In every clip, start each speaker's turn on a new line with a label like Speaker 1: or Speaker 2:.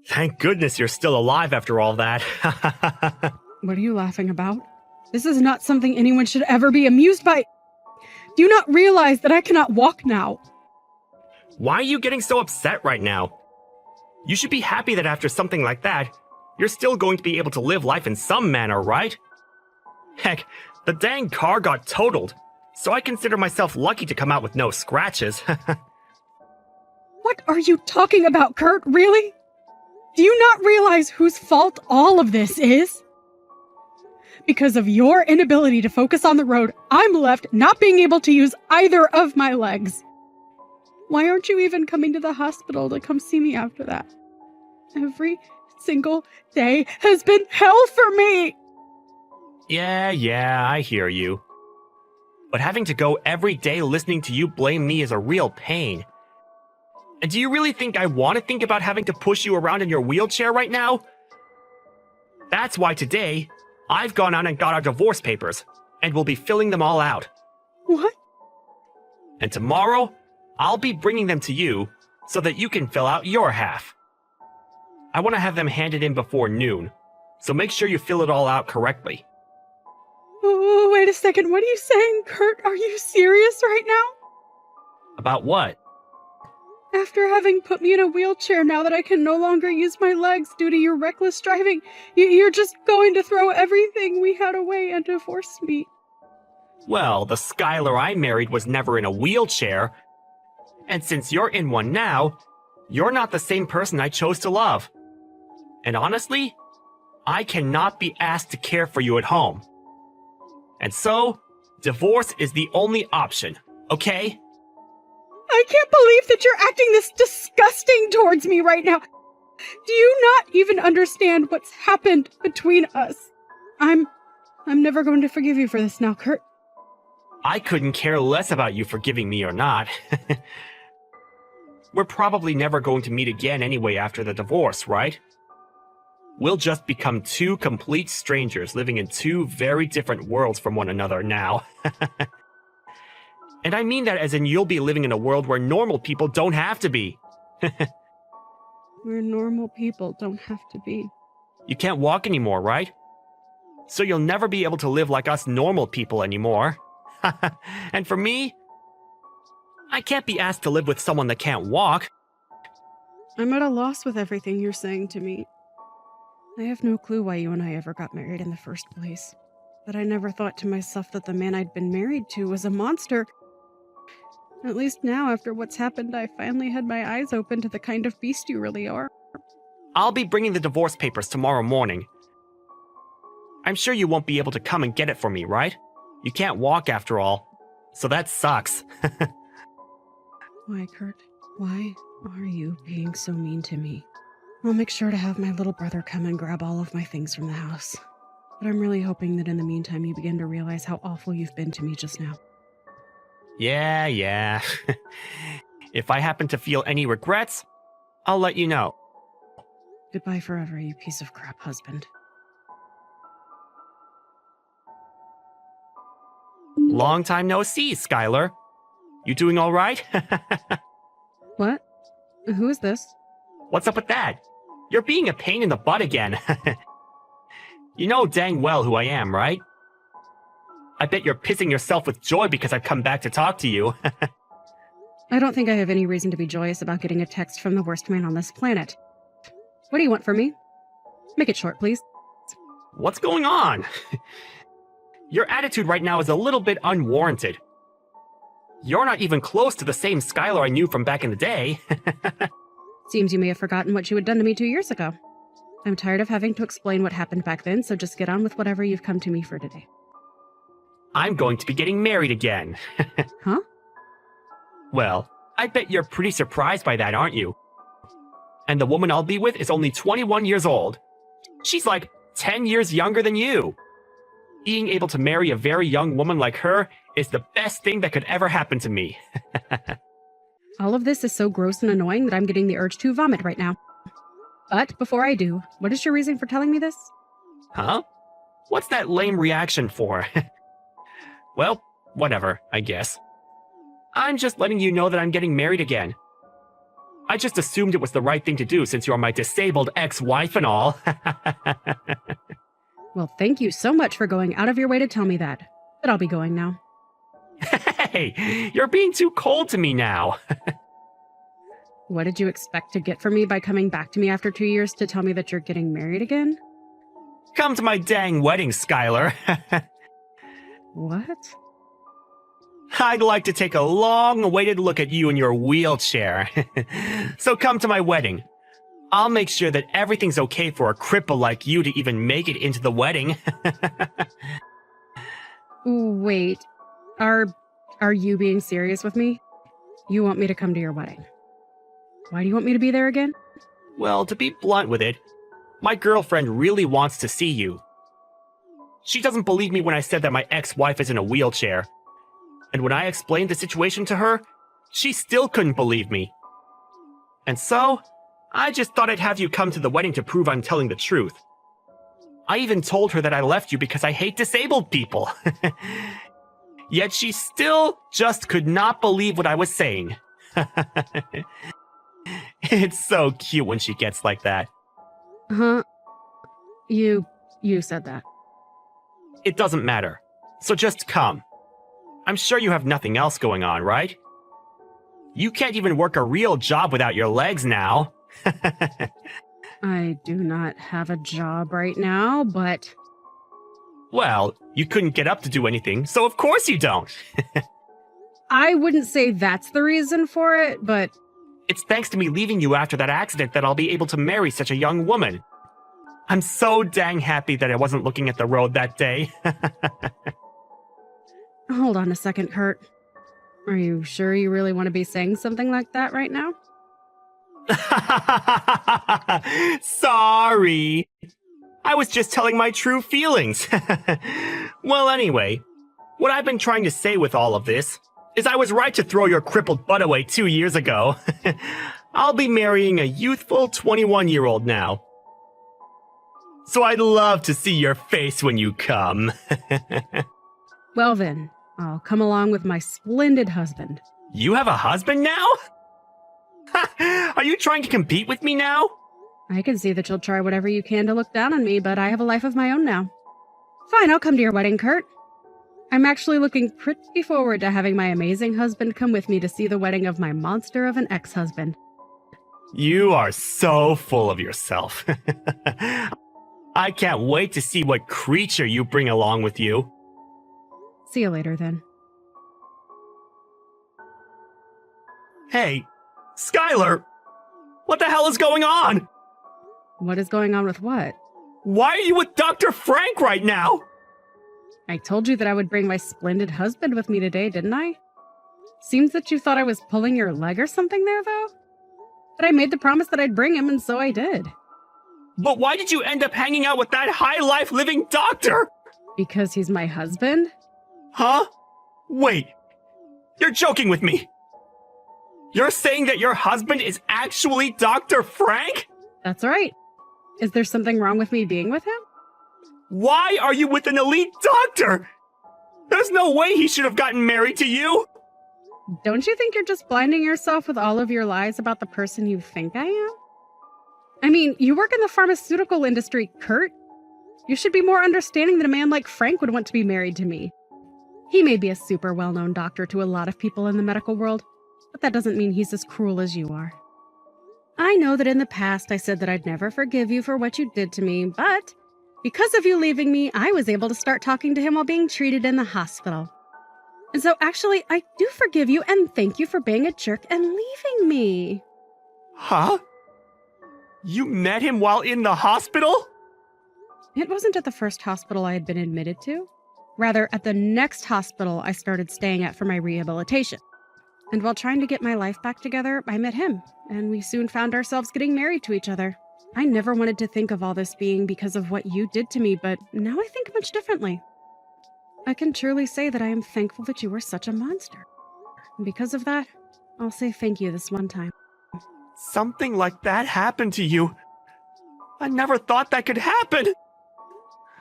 Speaker 1: Thank goodness you're still alive after all that.
Speaker 2: What are you laughing about? This is not something anyone should ever be amused by. Do you not realize that I cannot walk now?
Speaker 1: Why are you getting so upset right now? You should be happy that after something like that, you're still going to be able to live life in some manner, right? Heck, the dang car got totaled, so I consider myself lucky to come out with no scratches.
Speaker 2: What are you talking about, Kurt? Really? Do you not realize whose fault all of this is? Because of your inability to focus on the road, I'm left not being able to use either of my legs. Why aren't you even coming to the hospital to come see me after that? Every single day has been hell for me!
Speaker 1: Yeah, I hear you. But having to go every day listening to you blame me is a real pain. And do you really think I want to think about having to push you around in your wheelchair right now? That's why today, I've gone out and got our divorce papers, and we'll be filling them all out.
Speaker 2: What?
Speaker 1: And tomorrow, I'll be bringing them to you so that you can fill out your half. I want to have them handed in before noon, so make sure you fill it all out correctly.
Speaker 2: Oh, wait a second. What are you saying, Kurt? Are you serious right now?
Speaker 1: About what?
Speaker 2: After having put me in a wheelchair now that I can no longer use my legs due to your reckless driving, you're just going to throw everything we had away and divorce me.
Speaker 1: Well, the Skylar I married was never in a wheelchair. And since you're in one now, you're not the same person I chose to love. And honestly, I cannot be asked to care for you at home. And so, divorce is the only option, okay?
Speaker 2: I can't believe that you're acting this disgusting towards me right now. Do you not even understand what's happened between us? I'm never going to forgive you for this now, Kurt.
Speaker 1: I couldn't care less about you forgiving me or not. We're probably never going to meet again anyway after the divorce, right? We'll just become two complete strangers living in two very different worlds from one another now. And I mean that as in you'll be living in a world where normal people don't have to be.
Speaker 2: Where normal people don't have to be.
Speaker 1: You can't walk anymore, right? So you'll never be able to live like us normal people anymore. And for me, I can't be asked to live with someone that can't walk.
Speaker 2: I'm at a loss with everything you're saying to me. I have no clue why you and I ever got married in the first place. But I never thought to myself that the man I'd been married to was a monster. At least now, after what's happened, I finally had my eyes open to the kind of beast you really are.
Speaker 1: I'll be bringing the divorce papers tomorrow morning. I'm sure you won't be able to come and get it for me, right? You can't walk after all. So that sucks.
Speaker 2: Why, Kurt? Why are you being so mean to me? I'll make sure to have my little brother come and grab all of my things from the house. But I'm really hoping that in the meantime you begin to realize how awful you've been to me just now.
Speaker 1: Yeah. If I happen to feel any regrets, I'll let you know.
Speaker 2: Goodbye forever, you piece of crap husband.
Speaker 1: Long time no see, Skylar. You doing all right?
Speaker 2: What? Who is this?
Speaker 1: What's up with that? You're being a pain in the butt again. You know dang well who I am, right? I bet you're pissing yourself with joy because I've come back to talk to you.
Speaker 2: I don't think I have any reason to be joyous about getting a text from the worst man on this planet. What do you want from me? Make it short, please.
Speaker 1: What's going on? Your attitude right now is a little bit unwarranted. You're not even close to the same Skylar I knew from back in the day.
Speaker 2: Seems you may have forgotten what you had done to me 2 years ago. I'm tired of having to explain what happened back then, so just get on with whatever you've come to me for today.
Speaker 1: I'm going to be getting married again.
Speaker 2: Huh?
Speaker 1: Well, I bet you're pretty surprised by that, aren't you? And the woman I'll be with is only 21 years old. She's like 10 years younger than you. Being able to marry a very young woman like her is the best thing that could ever happen to me.
Speaker 2: All of this is so gross and annoying that I'm getting the urge to vomit right now. But before I do, what is your reason for telling me this?
Speaker 1: Huh? What's that lame reaction for? Well, whatever, I guess. I'm just letting you know that I'm getting married again. I just assumed it was the right thing to do since you're my disabled ex-wife and all.
Speaker 2: Well, thank you so much for going out of your way to tell me that. But I'll be going now.
Speaker 1: Hey, you're being too cold to me now.
Speaker 2: What did you expect to get from me by coming back to me after 2 years to tell me that you're getting married again?
Speaker 1: Come to my dang wedding, Skylar.
Speaker 2: What?
Speaker 1: I'd like to take a long-awaited look at you in your wheelchair. So come to my wedding. I'll make sure that everything's okay for a cripple like you to even make it into the wedding.
Speaker 2: Wait, are you being serious with me? You want me to come to your wedding? Why do you want me to be there again?
Speaker 1: Well, to be blunt with it, my girlfriend really wants to see you. She doesn't believe me when I said that my ex-wife is in a wheelchair. And when I explained the situation to her, she still couldn't believe me. And so, I just thought I'd have you come to the wedding to prove I'm telling the truth. I even told her that I left you because I hate disabled people. Yet she still just could not believe what I was saying. It's so cute when she gets like that.
Speaker 2: Huh? You said that.
Speaker 1: It doesn't matter. So just come. I'm sure you have nothing else going on, right? You can't even work a real job without your legs now.
Speaker 2: I do not have a job right now, but...
Speaker 1: Well, you couldn't get up to do anything, so of course you don't.
Speaker 2: I wouldn't say that's the reason for it, but...
Speaker 1: It's thanks to me leaving you after that accident that I'll be able to marry such a young woman. I'm so dang happy that I wasn't looking at the road that day.
Speaker 2: Hold on a second, Kurt. Are you sure you really want to be saying something like that right now?
Speaker 1: Sorry. I was just telling my true feelings. Well, anyway, what I've been trying to say with all of this is I was right to throw your crippled butt away 2 years ago. I'll be marrying a youthful 21-year-old now. So I'd love to see your face when you come.
Speaker 2: Well then, I'll come along with my splendid husband.
Speaker 1: You have a husband now? Are you trying to compete with me now?
Speaker 2: I can see that you'll try whatever you can to look down on me, but I have a life of my own now. Fine, I'll come to your wedding, Kurt. I'm actually looking pretty forward to having my amazing husband come with me to see the wedding of my monster of an ex-husband.
Speaker 1: You are so full of yourself. I can't wait to see what creature you bring along with you.
Speaker 2: See you later, then.
Speaker 1: Hey, Skylar! What the hell is going on?
Speaker 2: What is going on with what?
Speaker 1: Why are you with Dr. Frank right now?
Speaker 2: I told you that I would bring my splendid husband with me today, didn't I? Seems that you thought I was pulling your leg or something there, though? But I made the promise that I'd bring him, and so I did.
Speaker 1: But why did you end up hanging out with that high-life living doctor?
Speaker 2: Because he's my husband?
Speaker 1: Huh? Wait. You're joking with me. You're saying that your husband is actually Dr. Frank?
Speaker 2: That's right. Is there something wrong with me being with him?
Speaker 1: Why are you with an elite doctor? There's no way he should have gotten married to you.
Speaker 2: Don't you think you're just blinding yourself with all of your lies about the person you think I am? I mean, you work in the pharmaceutical industry, Kurt. You should be more understanding that a man like Frank would want to be married to me. He may be a super well-known doctor to a lot of people in the medical world, but that doesn't mean he's as cruel as you are. I know that in the past I said that I'd never forgive you for what you did to me, but because of you leaving me, I was able to start talking to him while being treated in the hospital. And so actually, I do forgive you and thank you for being a jerk and leaving me.
Speaker 1: Huh? You met him while in the hospital?
Speaker 2: It wasn't at the first hospital I had been admitted to. Rather, at the next hospital I started staying at for my rehabilitation. And while trying to get my life back together, I met him, and we soon found ourselves getting married to each other. I never wanted to think of all this being because of what you did to me, but now I think much differently. I can truly say that I am thankful that you were such a monster. And because of that, I'll say thank you this one time.
Speaker 1: Something like that happened to you. I never thought that could happen.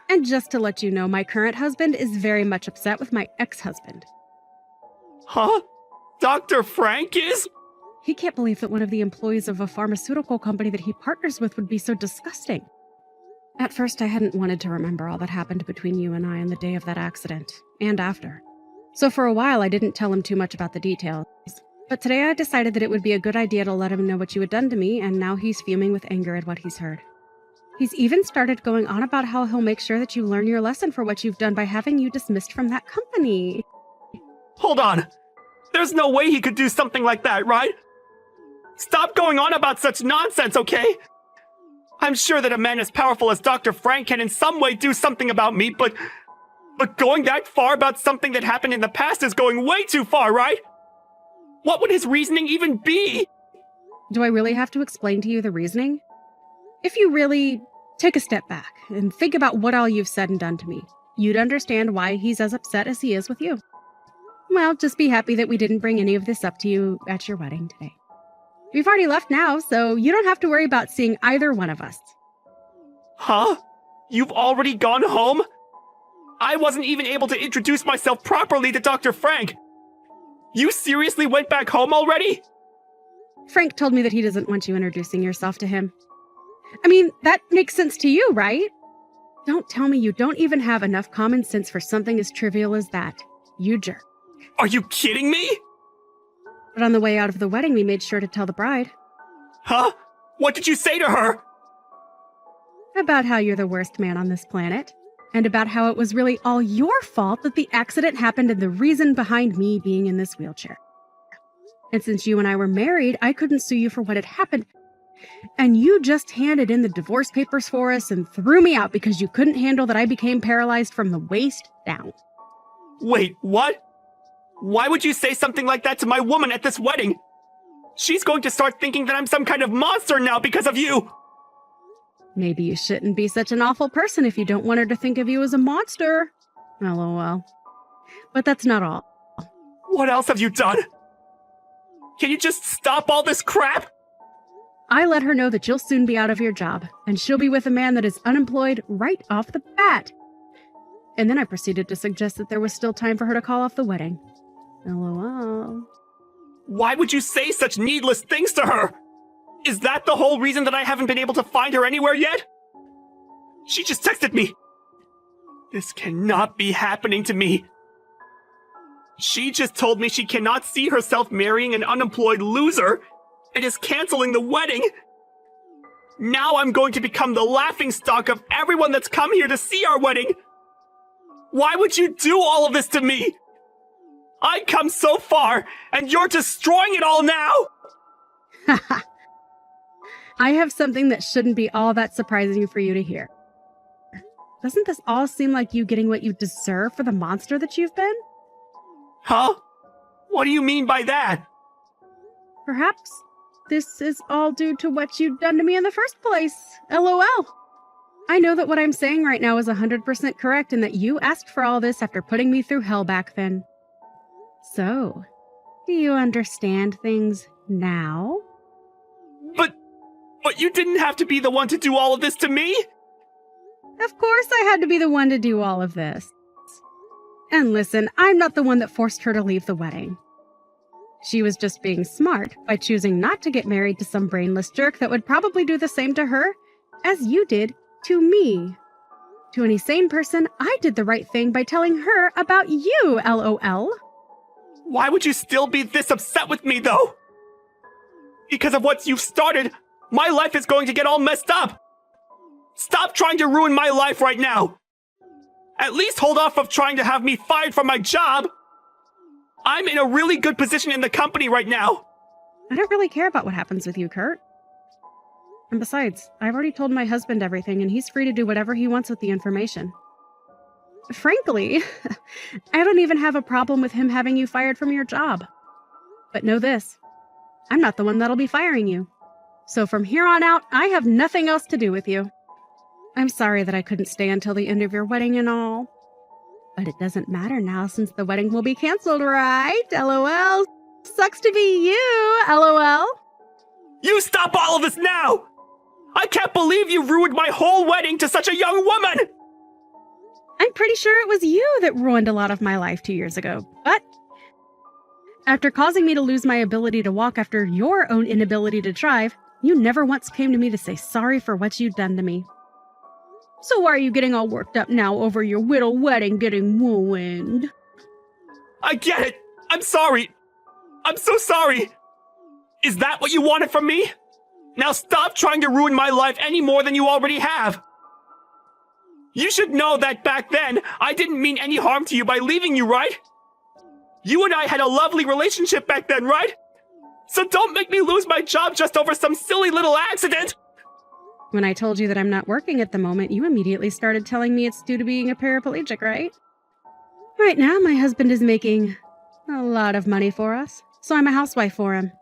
Speaker 2: And just to let you know, my current husband is very much upset with my ex-husband.
Speaker 1: Huh? Dr. Frank is?
Speaker 2: He can't believe that one of the employees of a pharmaceutical company that he partners with would be so disgusting. At first, I hadn't wanted to remember all that happened between you and I on the day of that accident, and after. So for a while, I didn't tell him too much about the details. But today I decided that it would be a good idea to let him know what you had done to me, and now he's fuming with anger at what he's heard. He's even started going on about how he'll make sure that you learn your lesson for what you've done by having you dismissed from that company.
Speaker 1: Hold on! There's no way he could do something like that, right? Stop going on about such nonsense, okay? I'm sure that a man as powerful as Dr. Frank can in some way do something about me, but going that far about something that happened in the past is going way too far, right? What would his reasoning even be?
Speaker 2: Do I really have to explain to you the reasoning? If you really take a step back and think about what all you've said and done to me, you'd understand why he's as upset as he is with you. Well, just be happy that we didn't bring any of this up to you at your wedding today. We've already left now, so you don't have to worry about seeing either one of us.
Speaker 1: Huh? You've already gone home? I wasn't even able to introduce myself properly to Dr. Frank. You seriously went back home already?
Speaker 2: Frank told me that he doesn't want you introducing yourself to him. I mean, that makes sense to you, right? Don't tell me you don't even have enough common sense for something as trivial as that. You jerk.
Speaker 1: Are you kidding me?
Speaker 2: But on the way out of the wedding, we made sure to tell the bride.
Speaker 1: Huh? What did you say to her?
Speaker 2: About how you're the worst man on this planet. And about how it was really all your fault that the accident happened and the reason behind me being in this wheelchair. And since you and I were married, I couldn't sue you for what had happened. And you just handed in the divorce papers for us and threw me out because you couldn't handle that I became paralyzed from the waist down.
Speaker 1: Wait, what? Why would you say something like that to my woman at this wedding? She's going to start thinking that I'm some kind of monster now because of you!
Speaker 2: Maybe you shouldn't be such an awful person if you don't want her to think of you as a monster. LOL. But that's not all.
Speaker 1: What else have you done? Can you just stop all this crap?
Speaker 2: I let her know that you'll soon be out of your job, and she'll be with a man that is unemployed right off the bat. And then I proceeded to suggest that there was still time for her to call off the wedding. LOL.
Speaker 1: Why would you say such needless things to her? Is that the whole reason that I haven't been able to find her anywhere yet? She just texted me. This cannot be happening to me. She just told me she cannot see herself marrying an unemployed loser and is canceling the wedding. Now I'm going to become the laughingstock of everyone that's come here to see our wedding. Why would you do all of this to me? I come so far, and you're destroying it all now!
Speaker 2: I have something that shouldn't be all that surprising for you to hear. Doesn't this all seem like you getting what you deserve for the monster that you've been?
Speaker 1: Huh? What do you mean by that?
Speaker 2: Perhaps this is all due to what you'd done to me in the first place. LOL. I know that what I'm saying right now is 100% correct and that you asked for all this after putting me through hell back then. So, do you understand things now?
Speaker 1: But you didn't have to be the one to do all of this to me?
Speaker 2: Of course I had to be the one to do all of this. And listen, I'm not the one that forced her to leave the wedding. She was just being smart by choosing not to get married to some brainless jerk that would probably do the same to her as you did to me. To any sane person, I did the right thing by telling her about you, LOL.
Speaker 1: Why would you still be this upset with me, though? Because of what you've started, my life is going to get all messed up. Stop trying to ruin my life right now. At least hold off of trying to have me fired from my job. I'm in a really good position in the company right now.
Speaker 2: I don't really care about what happens with you, Kurt. And besides, I've already told my husband everything, and he's free to do whatever he wants with the information. Frankly, I don't even have a problem with him having you fired from your job. But know this, I'm not the one that'll be firing you. So from here on out, I have nothing else to do with you. I'm sorry that I couldn't stay until the end of your wedding and all. But it doesn't matter now since the wedding will be canceled, right? LOL. Sucks to be you, LOL.
Speaker 1: You stop all of this now! I can't believe you ruined my whole wedding to such a young woman!
Speaker 2: I'm pretty sure it was you that ruined a lot of my life 2 years ago, but After causing me to lose my ability to walk after your own inability to drive, you never once came to me to say sorry for what you'd done to me. So why are you getting all worked up now over your little wedding getting ruined?
Speaker 1: I get it! I'm sorry! I'm so sorry! Is that what you wanted from me? Now stop trying to ruin my life any more than you already have! You should know that back then, I didn't mean any harm to you by leaving you, right? You and I had a lovely relationship back then, right? So don't make me lose my job just over some silly little accident!
Speaker 2: When I told you that I'm not working at the moment, you immediately started telling me it's due to being a paraplegic, right? Right now, my husband is making a lot of money for us, so I'm a housewife for him.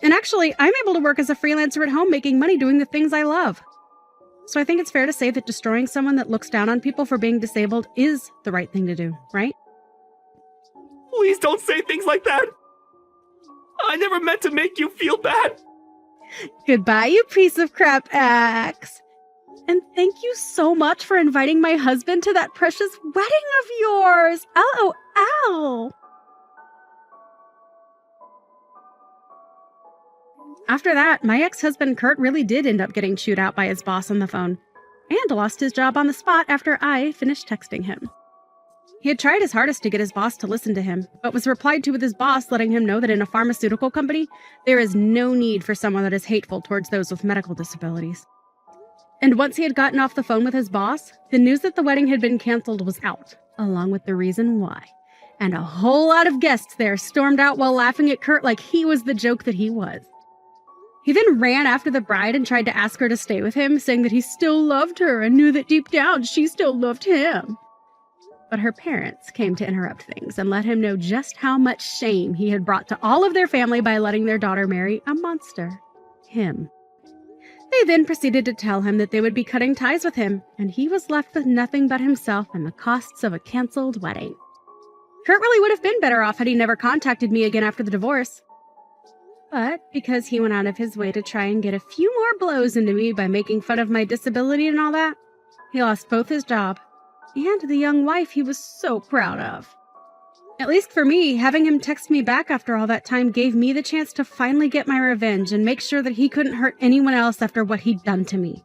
Speaker 2: And actually, I'm able to work as a freelancer at home making money doing the things I love. So I think it's fair to say that destroying someone that looks down on people for being disabled is the right thing to do, right?
Speaker 1: Please don't say things like that! I never meant to make you feel bad!
Speaker 2: Goodbye, you piece of crap axe. And thank you so much for inviting my husband to that precious wedding of yours. LOL. After that, my ex-husband Kurt really did end up getting chewed out by his boss on the phone, and lost his job on the spot after I finished texting him. He had tried his hardest to get his boss to listen to him, but was replied to with his boss letting him know that in a pharmaceutical company, there is no need for someone that is hateful towards those with medical disabilities. And once he had gotten off the phone with his boss, the news that the wedding had been canceled was out, along with the reason why. And a whole lot of guests there stormed out while laughing at Kurt like he was the joke that he was. He then ran after the bride and tried to ask her to stay with him, saying that he still loved her and knew that deep down she still loved him. But her parents came to interrupt things and let him know just how much shame he had brought to all of their family by letting their daughter marry a monster. Him. They then proceeded to tell him that they would be cutting ties with him, and he was left with nothing but himself and the costs of a canceled wedding. Kurt really would have been better off had he never contacted me again after the divorce. But because he went out of his way to try and get a few more blows into me by making fun of my disability and all that, he lost both his job and the young wife he was so proud of. At least for me, having him text me back after all that time gave me the chance to finally get my revenge and make sure that he couldn't hurt anyone else after what he'd done to me.